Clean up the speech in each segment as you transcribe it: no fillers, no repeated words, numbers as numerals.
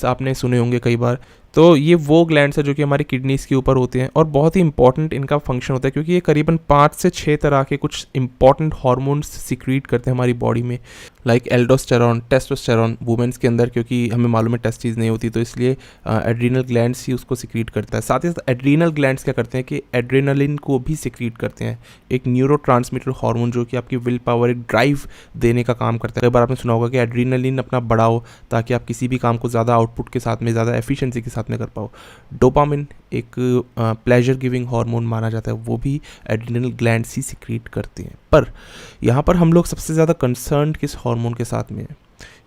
आपने सुने होंगे कई बार। तो ये वो ग्लैंड्स है जो कि हमारी किडनीज़ के ऊपर होते हैं और बहुत ही इंपॉर्टेंट इनका फंक्शन होता है, क्योंकि ये करीबन 5 से 6 तरह के कुछ इंपॉर्टेंट हार्मोन्स सीक्रेट करते हैं हमारी बॉडी में, लाइक एल्डोस्टेरॉन, टेस्टोस्टेरॉन वुमेन्स के अंदर, क्योंकि हमें मालूम है टेस्टिस नहीं होती, तो इसलिए एड्रीनल ग्लैंड्स ही उसको सीक्रेट करता है। साथ ही साथ एड्रीनल ग्लैंड्स क्या करते हैं कि एड्रेनालिन को भी सीक्रेट करते हैं, एक न्यूरोट्रांसमीटर हार्मोन जो कि आपकी विल पावर, एक ड्राइव देने का काम करता है। कई बार आपने सुना होगा कि एड्रेनालिन अपना बढ़ाओ ताकि आप किसी भी काम को ज़्यादा आउटपुट के साथ में, ज़्यादा एफिशिएंसी के साथ में कर पाओ। डोपामिन एक प्लेजर गिविंग हार्मोन माना जाता है, वो भी एड्रिनल ग्लैंड्स ही सीक्रेट करते हैं। पर यहाँ पर हम लोग सबसे ज़्यादा कंसर्न किस हार्मोन के साथ में है,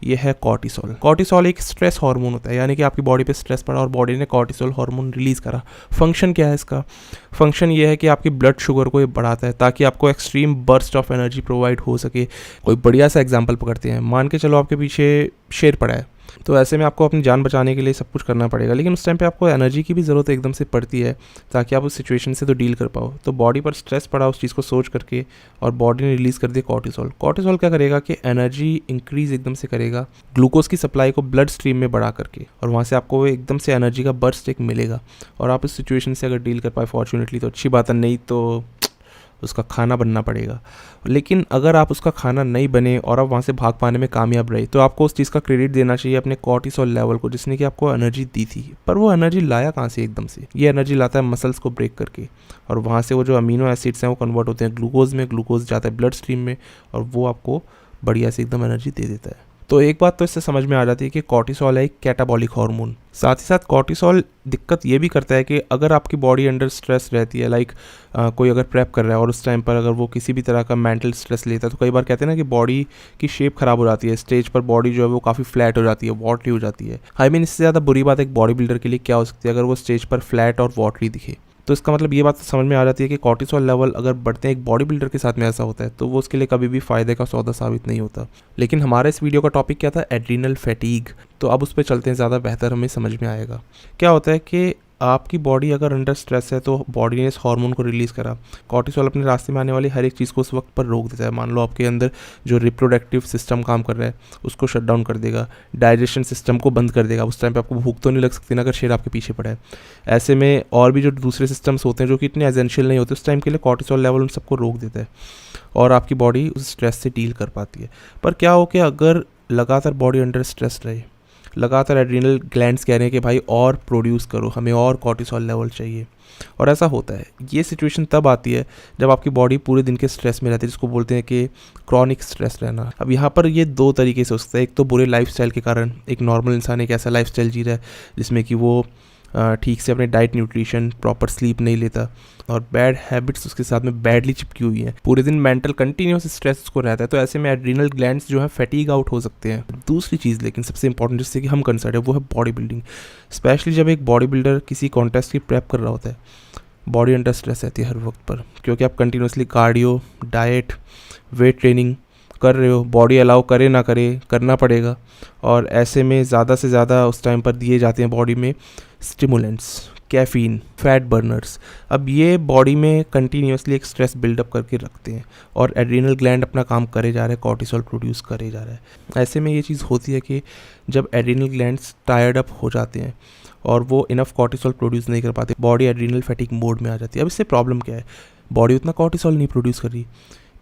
ये है कॉर्टिसोल। कॉर्टिसोल एक स्ट्रेस हार्मोन होता है, यानी कि आपकी बॉडी पे स्ट्रेस पड़ा और बॉडी ने कॉर्टिसोल हार्मोन रिलीज़ करा। फंक्शन क्या है इसका? फंक्शन ये है कि आपकी ब्लड शुगर को ये बढ़ाता है ताकि आपको extreme burst of energy provide हो सके। कोई बढ़िया सा एग्जांपल पकड़ते हैं, मान के चलो आपके पीछे शेर पड़ा है, तो ऐसे में आपको अपनी जान बचाने के लिए सब कुछ करना पड़ेगा, लेकिन उस टाइम पे आपको एनर्जी की भी ज़रूरत एकदम से पड़ती है ताकि आप उस सिचुएशन से तो डील कर पाओ। तो बॉडी पर स्ट्रेस पड़ा उस चीज़ को सोच करके और बॉडी ने रिलीज़ कर दिया कॉर्टिसोल। कॉर्टिसोल क्या करेगा कि एनर्जी इंक्रीज़ एकदम से करेगा, ग्लूकोज की सप्लाई को ब्लड स्ट्रीम में बढ़ा करके, और वहाँ से आपको एकदम से एनर्जी का बर्स्ट एक मिलेगा और आप इस सिचुएशन से अगर डील कर पाए फॉर्चुनेटली तो अच्छी बात है, नहीं तो उसका खाना बनना पड़ेगा। लेकिन अगर आप उसका खाना नहीं बने और आप वहाँ से भाग पाने में कामयाब रहे, तो आपको उस चीज़ का क्रेडिट देना चाहिए अपने कॉर्टिसोल लेवल को, जिसने कि आपको एनर्जी दी थी। पर वो एनर्जी लाया कहाँ से एकदम से? ये एनर्जी लाता है मसल्स को ब्रेक करके, और वहाँ से वो जो अमीनो एसिड्स हैं वो कन्वर्ट होते हैं ग्लूकोज में, ग्लूकोज जाता है ब्लड स्ट्रीम में और वो आपको बढ़िया से एकदम एनर्जी दे देता है। तो एक बात तो इससे समझ में आ जाती है कि कॉर्टिसोल है एक कैटाबॉलिक हार्मोन। साथ ही साथ कॉर्टिसोल दिक्कत ये भी करता है कि अगर आपकी बॉडी अंडर स्ट्रेस रहती है, लाइक कोई अगर प्रेप कर रहा है और उस टाइम पर अगर वो किसी भी तरह का मेंटल स्ट्रेस लेता है, तो कई बार कहते हैं ना कि बॉडी की शेप खराब हो जाती है, स्टेज पर बॉडी जो है वो काफ़ी फ्लैट हो जाती है, वॉटरी हो जाती है। आई मीन इससे ज़्यादा बुरी बात एक बॉडी बिल्डर के लिए क्या हो सकती है अगर वो स्टेज पर फ्लैट और वॉटरी दिखे। तो इसका मतलब ये बात तो समझ में आ जाती है कि कॉर्टिसोल लेवल अगर बढ़ते हैं, एक बॉडी बिल्डर के साथ में ऐसा होता है, तो वो उसके लिए कभी भी फ़ायदे का सौदा साबित नहीं होता। लेकिन हमारे इस वीडियो का टॉपिक क्या था? Adrenal fatigue. तो अब उस पर चलते हैं, ज़्यादा बेहतर हमें समझ में आएगा। क्या होता है कि आपकी बॉडी अगर अंडर स्ट्रेस है तो बॉडी ने इस हार्मोन को रिलीज़ करा, कॉर्टिसोल अपने रास्ते में आने वाली हर एक चीज़ को उस वक्त पर रोक देता है। मान लो आपके अंदर जो रिप्रोडक्टिव सिस्टम काम कर रहा है उसको शट डाउन कर देगा, डाइजेशन सिस्टम को बंद कर देगा। उस टाइम पे आपको भूख तो नहीं लग सकती ना अगर शेर आपके पीछे पड़ा है। ऐसे में और भी जो दूसरे सिस्टम्स होते हैं जो कि इतने एसेंशियल नहीं होते, उस टाइम के लिए कॉर्टिसोल लेवल उन सबको रोक देता है और आपकी बॉडी उस स्ट्रेस से डील कर पाती है। पर क्या हो कि अगर लगातार बॉडी अंडर स्ट्रेस रहे, लगातार एड्रीनल ग्लैंड्स कह रहे हैं कि भाई और प्रोड्यूस करो, हमें और कॉर्टिसोल लेवल चाहिए, और ऐसा होता है। ये सिचुएशन तब आती है जब आपकी बॉडी पूरे दिन के स्ट्रेस में रहती है, जिसको बोलते हैं कि क्रॉनिक स्ट्रेस रहना। अब यहाँ पर ये दो तरीके से हो सकता है। एक तो बुरे लाइफस्टाइल के कारण, एक नॉर्मल इंसान एक ऐसा लाइफस्टाइल जी रहा है जिसमें कि वो ठीक से अपने डाइट, न्यूट्रिशन, प्रॉपर स्लीप नहीं लेता और बैड हैबिट्स उसके साथ में बैडली चिपकी हुई हैं, पूरे दिन मेंटल कंटिन्यूस स्ट्रेस उसको रहता है। तो ऐसे में एड्रीनल ग्लैंड्स जो है फैटीग आउट हो सकते हैं। दूसरी चीज़ लेकिन सबसे इंपॉर्टेंट जिससे कि हम कंसर्न है वो है बॉडी बिल्डिंग। स्पेशली जब एक बॉडी बिल्डर किसी कॉन्टेस्ट की प्रेप कर रहा होता है, बॉडी अंडर स्ट्रेस रहती है हर वक्त पर, क्योंकि आप continuously cardio, diet, weight training कर रहे हो, बॉडी अलाउ करे ना करे करना पड़ेगा। और ऐसे में ज़्यादा से ज़्यादा उस टाइम पर दिए जाते हैं बॉडी में स्टिमुलेंट्स, कैफीन, फैट बर्नर्स। अब ये बॉडी में कंटिन्यूसली एक स्ट्रेस बिल्डअप करके रखते हैं और एड्रीनल ग्लैंड अपना काम करे जा रहा है, कॉर्टिसोल प्रोड्यूस करे जा रहा है। ऐसे में ये चीज़ होती है कि जब एड्रीनल ग्लैंड्स टायर्ड अप हो जाते हैं और वो इनफ कॉर्टिसोल प्रोड्यूस नहीं कर पाते, बॉडी एड्रीनल फैटिग मोड में आ जाती है। अब इससे प्रॉब्लम क्या है? बॉडी उतना कॉर्टिसोल नहीं प्रोड्यूस कर रही।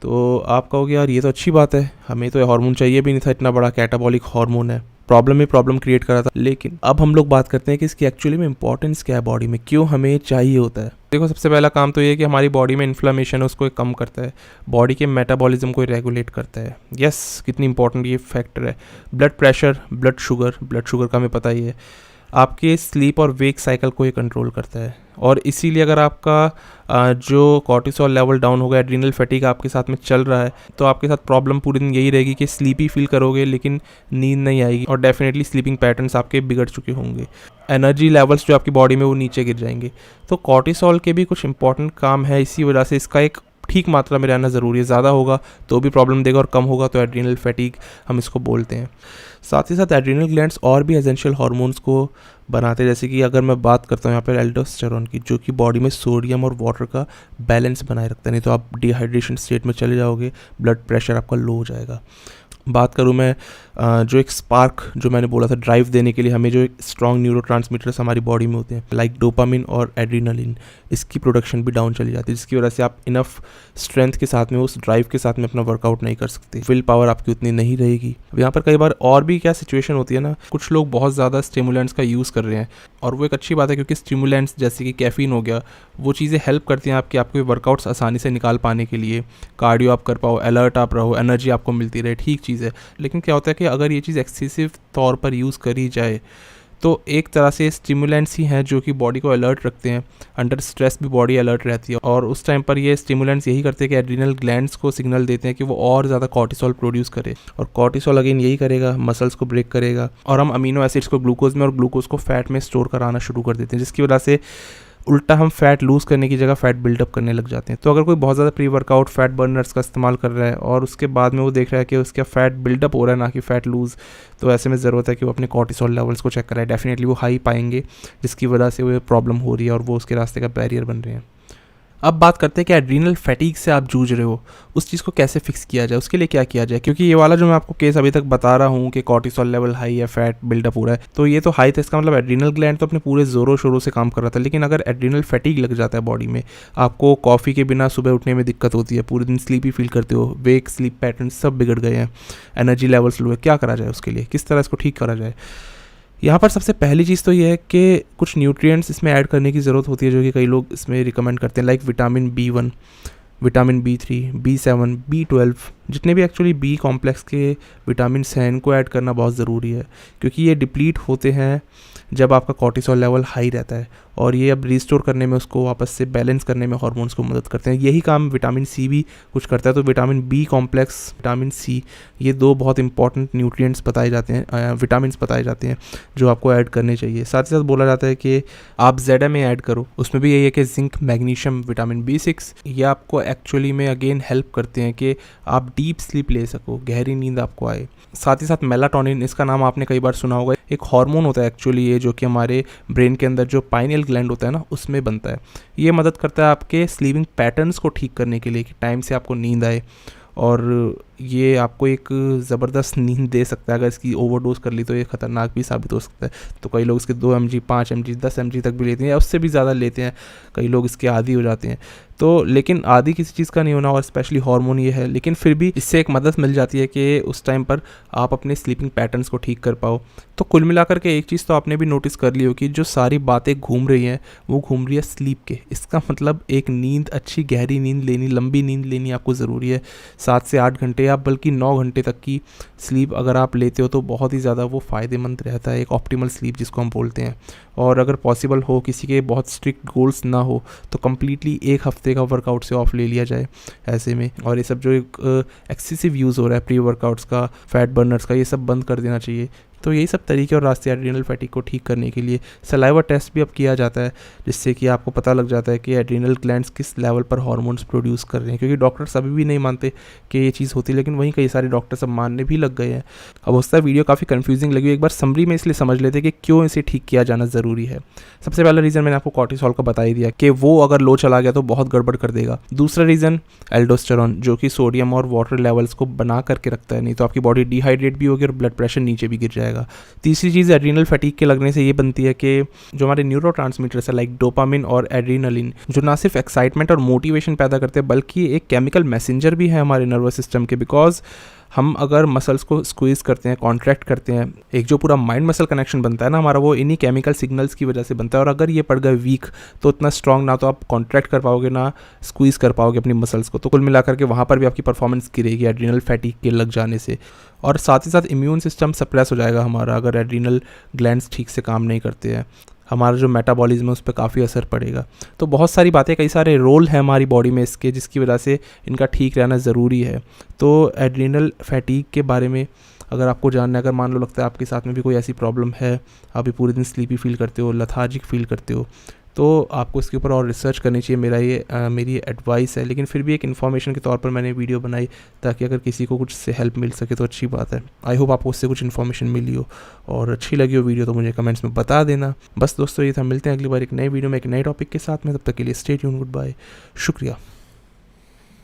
तो आप कहोगे यार ये तो अच्छी बात है, हमें तो ये हार्मोन चाहिए भी नहीं था, इतना बड़ा कैटाबॉलिक हार्मोन है, प्रॉब्लम में प्रॉब्लम क्रिएट करा था। लेकिन अब हम लोग बात करते हैं कि इसकी एक्चुअली में इंपॉर्टेंस क्या है बॉडी में, क्यों हमें चाहिए होता है। देखो, सबसे पहला काम तो ये है कि हमारी बॉडी में इन्फ्लेमेशन है उसको कम करता है, बॉडी के मेटाबॉलिज्म को रेगुलेट करता है। यस, कितनी इंपॉर्टेंट ये फैक्टर है। ब्लड प्रेशर, ब्लड शुगर का हमें पता ही है। आपके स्लीप और वेक साइकिल को ये कंट्रोल करता है और इसीलिए अगर आपका जो कॉर्टिसोल लेवल डाउन होगा, एड्रीनल फैटिग आपके साथ में चल रहा है, तो आपके साथ प्रॉब्लम पूरे दिन यही रहेगी कि स्लीपी फील करोगे लेकिन नींद नहीं आएगी और डेफिनेटली स्लीपिंग पैटर्न्स आपके बिगड़ चुके होंगे। एनर्जी लेवल्स जो आपकी बॉडी में वो नीचे गिर जाएंगे। तो कॉर्टिसोल के भी कुछ इंपॉर्टेंट काम है, इसी वजह से इसका एक ठीक मात्रा में रहना ज़रूरी है। ज़्यादा होगा तो भी प्रॉब्लम देगा और कम होगा तो एड्रीनल फैटिग हम इसको बोलते हैं। साथ ही साथ एड्रीनल ग्लैंड्स और भी एसेंशियल हार्मोन्स को बनाते हैं, जैसे कि अगर मैं बात करता हूँ यहाँ पर एल्डोस्टेरॉन की, जो कि बॉडी में सोडियम और वाटर का बैलेंस बनाए रखता है, नहीं तो आप डिहाइड्रेशन स्टेट में चले जाओगे, ब्लड प्रेशर आपका लो हो जाएगा। बात करूँ मैं जो एक स्पार्क जो मैंने बोला था ड्राइव देने के लिए हमें जो एक स्ट्रॉन्ग न्यूरोट्रांसमीटर्स हमारी बॉडी में होते हैं लाइक डोपामिन और एड्रीनलिन, इसकी प्रोडक्शन भी डाउन चली जाती है, जिसकी वजह से आप इनफ स्ट्रेंथ के साथ में उस ड्राइव के साथ में अपना वर्कआउट नहीं कर सकते, विल पावर आपकी उतनी नहीं रहेगी। अब यहाँ पर कई बार और भी क्या सिचुएशन होती है ना, कुछ लोग बहुत ज़्यादा स्टिमुलेंट्स का यूज़ कर रहे हैं और वो एक अच्छी बात है क्योंकि स्टिमुलेंट्स जैसे कि कैफीन हो गया वो चीज़ें हेल्प करती हैं आपके वर्कआउट्स आसानी से निकाल पाने के लिए, कार्डियो आप कर पाओ, अलर्ट आप रहो, एनर्जी आपको मिलती रहे, ठीक चीज़ है। लेकिन क्या होता है कि अगर ये चीज़ एक्सेसिव तौर पर यूज़ करी जाए तो एक तरह से स्टिमुलेंट्स ही हैं जो कि बॉडी को अलर्ट रखते हैं, अंडर स्ट्रेस भी बॉडी अलर्ट रहती है और उस टाइम पर ये स्टिमुलेंट्स यही करते हैं कि एड्रिनल ग्लैंड्स को सिग्नल देते हैं कि वो और ज़्यादा कॉर्टिसोल प्रोड्यूस करे और कॉर्टिसोल अगेन यही करेगा, मसल्स को ब्रेक करेगा और हम अमीनो एसिड्स को ग्लूकोज में और ग्लूकोज को फैट में स्टोर कराना शुरू कर देते हैं, जिसकी वजह से उल्टा हम फैट लूज़ करने की जगह फैट बिल्डअप करने लग जाते हैं। तो अगर कोई बहुत ज़्यादा प्री वर्कआउट फैट बर्नर्स का इस्तेमाल कर रहा है और उसके बाद में वो देख रहा है कि उसका फैट बिल्डअप हो रहा है ना कि फैट लूज़, तो ऐसे में ज़रूरत है कि वो अपने कॉर्टिसोल लेवल्स को चेक कराए। डेफिनेटली वो हाई पाएंगे जिसकी वजह से वो प्रॉब्लम हो रही है और वो उसके रास्ते का बैरियर बन रहे हैं। अब बात करते हैं कि एड्रीनल फैटीग से आप जूझ रहे हो, उस चीज़ को कैसे फिक्स किया जाए, उसके लिए क्या किया जाए, क्योंकि ये वाला जो मैं आपको केस अभी तक बता रहा हूँ कि कॉर्टिसोल लेवल हाई है, फैट बिल्डअप हो रहा है, तो ये तो हाई था, इसका मतलब एड्रीनल ग्लैंड तो अपने पूरे ज़ोरों शोरों से काम कर रहा था। लेकिन अगर एड्रीनल फैटीग लग जाता है बॉडी में, आपको कॉफ़ी के बिना सुबह उठने में दिक्कत होती है, पूरे दिन स्लीपी फील करते हो, वेक स्लीप पैटर्न सब बिगड़ गए हैं, एनर्जी लेवल्स लो है, क्या करा जाए उसके लिए, किस तरह इसको ठीक करा जाए। यहाँ पर सबसे पहली चीज़ तो ये है कि कुछ न्यूट्रिएंट्स इसमें ऐड करने की ज़रूरत होती है जो कि कई लोग इसमें रिकमेंड करते हैं, like vitamin B1, vitamin B3, B7, B12, जितने भी एक्चुअली बी कॉम्प्लेक्स के विटामिन्स हैं इनको ऐड करना बहुत ज़रूरी है क्योंकि ये डिप्लीट होते हैं जब आपका कॉर्टिसोल लेवल हाई रहता है और ये अब रिस्टोर करने में, उसको वापस से बैलेंस करने में हार्मोन्स को मदद करते हैं। यही काम विटामिन सी भी कुछ करता है। तो vitamin B complex, vitamin C, ये दो बहुत इंपॉर्टेंट न्यूट्रिएंट्स बताए जाते हैं, विटामिन बताए जाते हैं जो आपको ऐड करने चाहिए। साथ ही साथ बोला जाता है कि आप ZMA ऐड करो, उसमें भी यही है कि जिंक, मैग्नीशियम, विटामिन B6, ये आपको एक्चुअली में अगेन हेल्प करते हैं कि आप डीप स्लीप ले सको, गहरी नींद आपको आए। साथ ही साथ मेलाटोनिन, इसका नाम आपने कई बार सुना होगा, एक हार्मोन होता है एक्चुअली ये जो कि हमारे ब्रेन के अंदर जो पाइनियल ग्लैंड होता है ना उसमें बनता है। ये मदद करता है आपके स्लीपिंग पैटर्न्स को ठीक करने के लिए कि टाइम से आपको नींद आए और ये आपको एक ज़बरदस्त नींद दे सकता है। अगर इसकी ओवरडोज कर ली तो ये ख़तरनाक भी साबित हो सकता है। तो कई लोग इसके 2 mg, 5 mg, 10 mg तक भी लेते हैं या उससे भी ज़्यादा लेते हैं, कई लोग इसके आदी हो जाते हैं। तो लेकिन आदि किसी चीज़ का नहीं होना और स्पेशली हार्मोन ये है, लेकिन फिर भी इससे एक मदद मिल जाती है कि उस टाइम पर आप अपने स्लीपिंग पैटर्न्स को ठीक कर पाओ। तो कुल मिलाकर के एक चीज़ तो आपने भी नोटिस कर ली हो कि जो सारी बातें घूम रही हैं वो घूम रही है स्लीप के। इसका मतलब एक नींद, अच्छी गहरी नींद लेनी, लंबी नींद लेनी आपको ज़रूरी है। 7 से 8 घंटे या बल्कि 9 घंटे तक की स्लीप अगर आप लेते हो तो बहुत ही ज़्यादा वो फ़ायदेमंद रहता है, एक ऑप्टिमल स्लीप जिसको हम बोलते हैं। और अगर पॉसिबल हो, किसी के बहुत स्ट्रिक्ट गोल्स ना हो, तो कम्प्लीटली 1 हफ्ते का वर्कआउट से ऑफ ले लिया जाए ऐसे में। और ये सब जो एक एक्सेसिव यूज़ हो रहा है प्री वर्कआउट्स का, फैट बर्नर्स का, ये सब बंद कर देना चाहिए। तो यही सब तरीके और रास्ते एड्रीनल फैटीग को ठीक करने के लिए। सलाइवा टेस्ट भी अब किया जाता है जिससे कि आपको पता लग जाता है कि एड्रीनल ग्लैंड्स किस लेवल पर हार्मोन्स प्रोड्यूस कर रहे हैं, क्योंकि डॉक्टर्स अभी भी नहीं मानते कि ये चीज़ होती है, लेकिन वहीं कई सारे डॉक्टर्स अब मानने भी लग गए हैं। अब होता है वीडियो काफ़ी कंफ्यूजिंग लगी, एक बार समरी में इसलिए समझ लेते कि क्यों इसे ठीक किया जाना ज़रूरी है। सबसे पहला रीज़न मैंने आपको कॉर्टिसोल का बता ही दिया कि वो अगर लो चला गया तो बहुत गड़बड़ कर देगा। दूसरा रीज़न एल्डोस्टेरॉन, जो कि सोडियम और वाटर लेवल्स को बना करके रखता है, नहीं तो आपकी बॉडी डिहाइड्रेट भी होगी और ब्लड प्रेशर नीचे भी गिर जाएगा। तीसरी चीज़ एड्रीनल फैटीग के लगने से ये बनती है कि जो हमारे न्यूरोट्रांसमीटर्स है लाइक डोपामिन और एड्रीनलिन, जो ना सिर्फ एक्साइटमेंट और मोटिवेशन पैदा करते हैं बल्कि एक केमिकल मैसेंजर भी है हमारे नर्वस सिस्टम के। बिकॉज हम अगर मसल्स को स्क्वीज़ करते हैं, कॉन्ट्रैक्ट करते हैं, एक जो पूरा माइंड मसल कनेक्शन बनता है ना हमारा, वो इन्हीं केमिकल सिग्नल्स की वजह से बनता है। और अगर ये पड़ गए वीक तो इतना स्ट्रॉन्ग ना तो आप कॉन्ट्रैक्ट कर पाओगे ना स्क्वीज़ कर पाओगे अपनी मसल्स को। तो कुल मिलाकर के वहाँ पर भी आपकी परफॉर्मेंस गिरेगी एड्रीनल फैटीग के लग जाने से। और साथ ही साथ इम्यून सिस्टम सप्रेस हो जाएगा हमारा अगर एड्रीनल ग्लैंड्स ठीक से काम नहीं करते हैं। हमारा जो मेटाबॉलिज्म है उस पर काफ़ी असर पड़ेगा। तो बहुत सारी बातें, कई सारे रोल हैं हमारी बॉडी में इसके, जिसकी वजह से इनका ठीक रहना ज़रूरी है। तो एड्रीनल फैटीग के बारे में अगर आपको जानना है, अगर मान लो लगता है आपके साथ में भी कोई ऐसी प्रॉब्लम है, आप भी पूरे दिन स्लीपी फील करते हो, लथार्जिक फील करते हो, तो आपको इसके ऊपर और रिसर्च करनी चाहिए। मेरी एडवाइस है, लेकिन फिर भी एक इन्फॉर्मेशन के तौर पर मैंने वीडियो बनाई ताकि अगर किसी को कुछ से हेल्प मिल सके तो अच्छी बात है। आई होप आपको उससे कुछ इन्फॉर्मेशन मिली हो और अच्छी लगी हो वीडियो तो मुझे कमेंट्स में बता देना। बस दोस्तों ये था, मिलते हैं अगली बार एक नए वीडियो में एक नए टॉपिक के साथ में। तब तक के लिए स्टे ट्यून, गुड बाय, शुक्रिया।